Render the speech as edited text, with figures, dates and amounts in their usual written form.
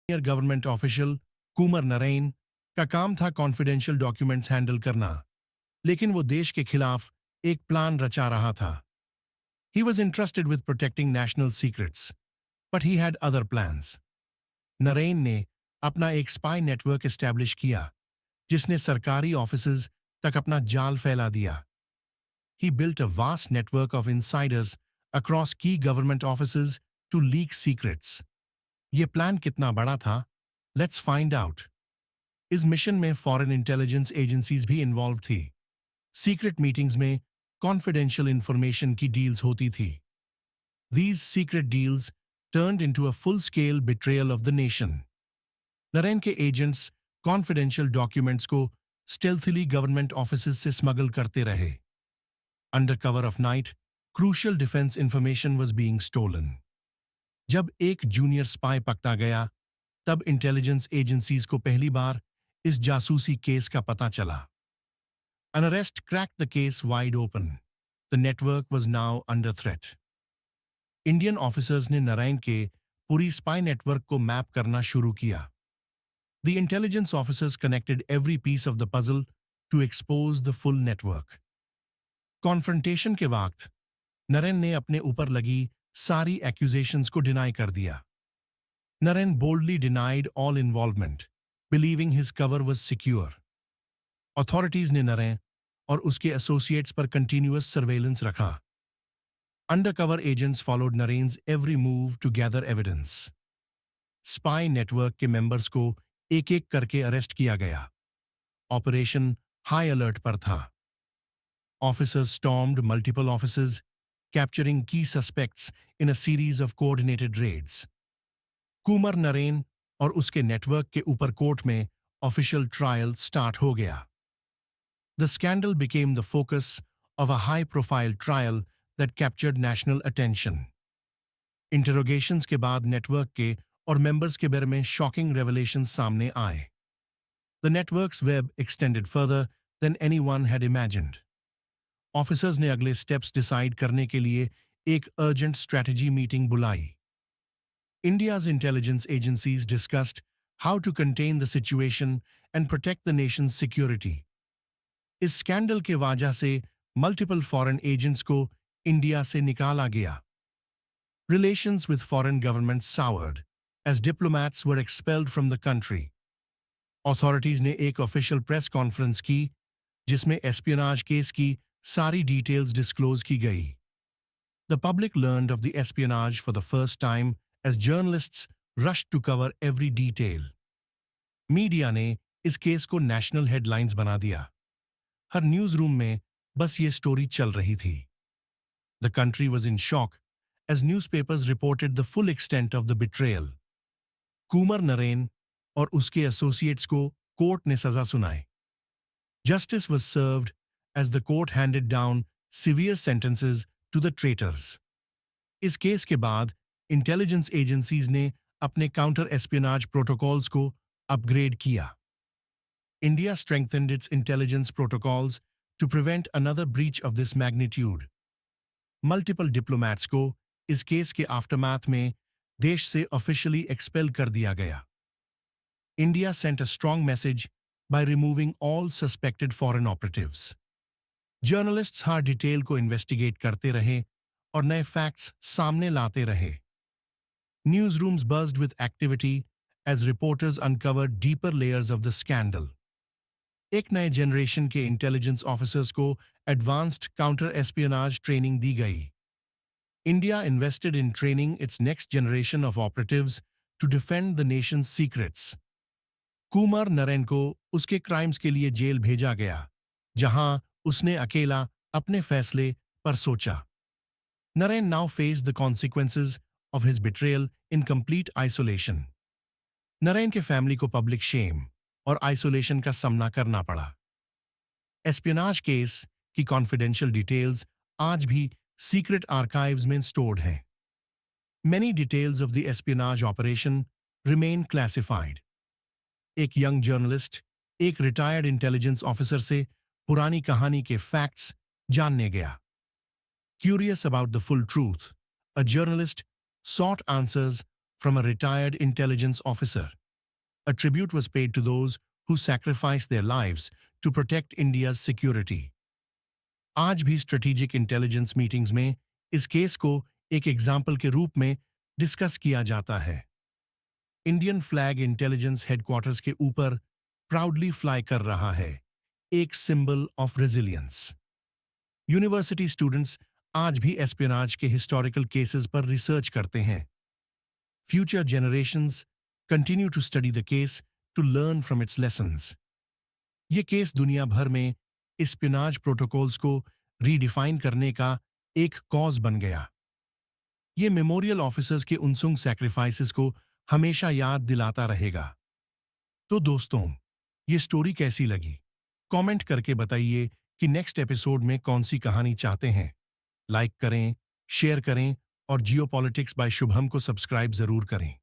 Senior government official Kumar Narine का काम था कॉन्फिडेंशियल डॉक्यूमेंट्स हैंडल करना, लेकिन वो देश के खिलाफ एक प्लान रचा रहा था। He was interested with protecting national secrets, but he had other plans. Narain ने अपना एक स्पाई नेटवर्क एस्टैब्लिश किया, जिसने सरकारी ऑफिसेज तक अपना जाल फैला दिया। He built a vast network of insiders across key government offices to leak secrets. ये प्लान कितना बड़ा था? Let's find out. इस मिशन में फॉरेन इंटेलिजेंस एजेंसीज भी इन्वॉल्व थी। सीक्रेट मीटिंग्स में कॉन्फिडेंशियल इंफॉर्मेशन की डील्स होती थी। These secret deals turned into a full-scale betrayal of the nation. Naren के एजेंट्स कॉन्फिडेंशियल डॉक्यूमेंट्स को स्टेल्थली गवर्नमेंट ऑफिसेज से स्मगल करते रहे। Under cover of night, crucial defense information was being stolen. जब एक जूनियर स्पाई पकड़ा गया, तब इंटेलिजेंस एजेंसीज को पहली बार इस जासूसी केस का पता चला। An arrest cracked the case wide open. The network was now under threat. Indian officers ने नारायण के पूरी स्पाई नेटवर्क को मैप करना शुरू किया। The intelligence officers connected every piece of the puzzle to expose the full network. Confrontation के वक्त नरेन ने अपने ऊपर लगी सारी एक्यूजेशंस को डिनाई कर दिया। Naren boldly denied all involvement, believing his cover was secure. Authorities ने नरेन और उसके एसोसिएट्स पर कंटिन्यूअस सर्वेलेंस रखा। Undercover agents followed Naren's every move to gather evidence. Spy network के मेंबर्स को एक एक करके अरेस्ट किया गया। ऑपरेशन हाई अलर्ट पर था। Officers stormed multiple offices, capturing key suspects in a series of coordinated raids. Kumar Naren और उसके नेटवर्क के ऊपर कोर्ट में ऑफिशियल ट्रायल स्टार्ट हो गया। The scandal became the focus of a high-profile trial that captured national attention. Interrogations के बाद network के और मेंबर्स के बारे में शॉकिंग रेवलेशंस सामने आए। The network's web extended further than anyone had imagined. Officers ने अगले स्टेप्स डिसाइड करने के लिए एक अर्जेंट स्ट्रैटेजी मीटिंग बुलाई। India's intelligence agencies discussed how to contain the situation and protect the nation's security. इस स्कैंडल के वजह से मल्टीपल फॉरेन एजेंट्स को इंडिया से निकाला गया। Relations with foreign governments soured as diplomats were expelled from the country. Authorities ने एक ऑफिशियल प्रेस कॉन्फ्रेंस की, जिसमें एस्पियोनाज केस की सारी डिटेल्स डिस्क्लोज की गई। The public learned of the espionage for the first time as journalists rushed to cover every detail. Media ने इस केस को नेशनल हेडलाइंस बना दिया। हर न्यूज रूम में बस ये स्टोरी चल रही थी। The country was in shock as newspapers reported the full extent of the betrayal. Kumar Naren और उसके एसोसिएट्स को कोर्ट ने सजा सुनाई। Justice was served as the court handed down severe sentences to the traitors. इस केस के बाद इंटेलिजेंस एजेंसीज ने अपने काउंटर एस्पियोनाज प्रोटोकॉल्स को अपग्रेड किया। India strengthened its intelligence protocols to prevent another breach of this magnitude. Multiple diplomats को इस case के आफ्टरमैथ में देश से ऑफिशियली एक्सपेल कर दिया गया। India sent a strong message by removing all suspected foreign operatives. Journalists हर डिटेल को इन्वेस्टिगेट करते रहे और नए फैक्ट्स सामने लाते रहे। News rooms buzzed with activity as reporters uncovered deeper layers of the scandal. एक नए जनरेशन के इंटेलिजेंस ऑफिसर्स को एडवांस्ड काउंटर एस्पियोनाज ट्रेनिंग दी गई। India invested in training its next generation of operatives to defend the nation's secrets. Kumar Naren को उसके crimes के लिए जेल भेजा गया, जहां उसने अकेला अपने फैसले पर सोचा। Naren now face the consequences of his betrayal in complete isolation. Naren के फैमिली को पब्लिक शेम और आइसोलेशन का सामना करना पड़ा। एस्पियोनाज केस की कॉन्फिडेंशियल डिटेल्स आज भी सीक्रेट आर्काइव्स में स्टोर्ड हैं। Many details of the espionage operation remain classified. एक यंग जर्नलिस्ट एक रिटायर्ड इंटेलिजेंस ऑफिसर से पुरानी कहानी के फैक्ट्स जानने गया। Curious about the full truth, a journalist sought answers from a retired intelligence officer. A tribute was paid to those who sacrificed their lives to protect India's security. आज भी strategic intelligence meetings में इस case को एक example के रूप में discuss किया जाता है। इंडियन फ्लैग इंटेलिजेंस हेडक्वार्टर्स के ऊपर प्राउडली फ्लाई कर रहा है, एक symbol of resilience. University students आज भी एस्पियोनाज के हिस्टोरिकल केसेस पर रिसर्च करते हैं। Future generations continue to study the case to learn from its lessons. ये केस दुनिया भर में एस्पियोनाज प्रोटोकॉल्स को रीडिफाइन करने का एक कॉज बन गया। ये मेमोरियल ऑफिसर्स के उनसुंग सैक्रिफाइसेस को हमेशा याद दिलाता रहेगा। तो दोस्तों, ये स्टोरी कैसी लगी? कमेंट करके बताइए कि नेक्स्ट एपिसोड में कौन सी कहानी चाहते हैं। लाइक करें, शेयर करें और जियोपॉलिटिक्स बाय शुभम को सब्सक्राइब जरूर करें।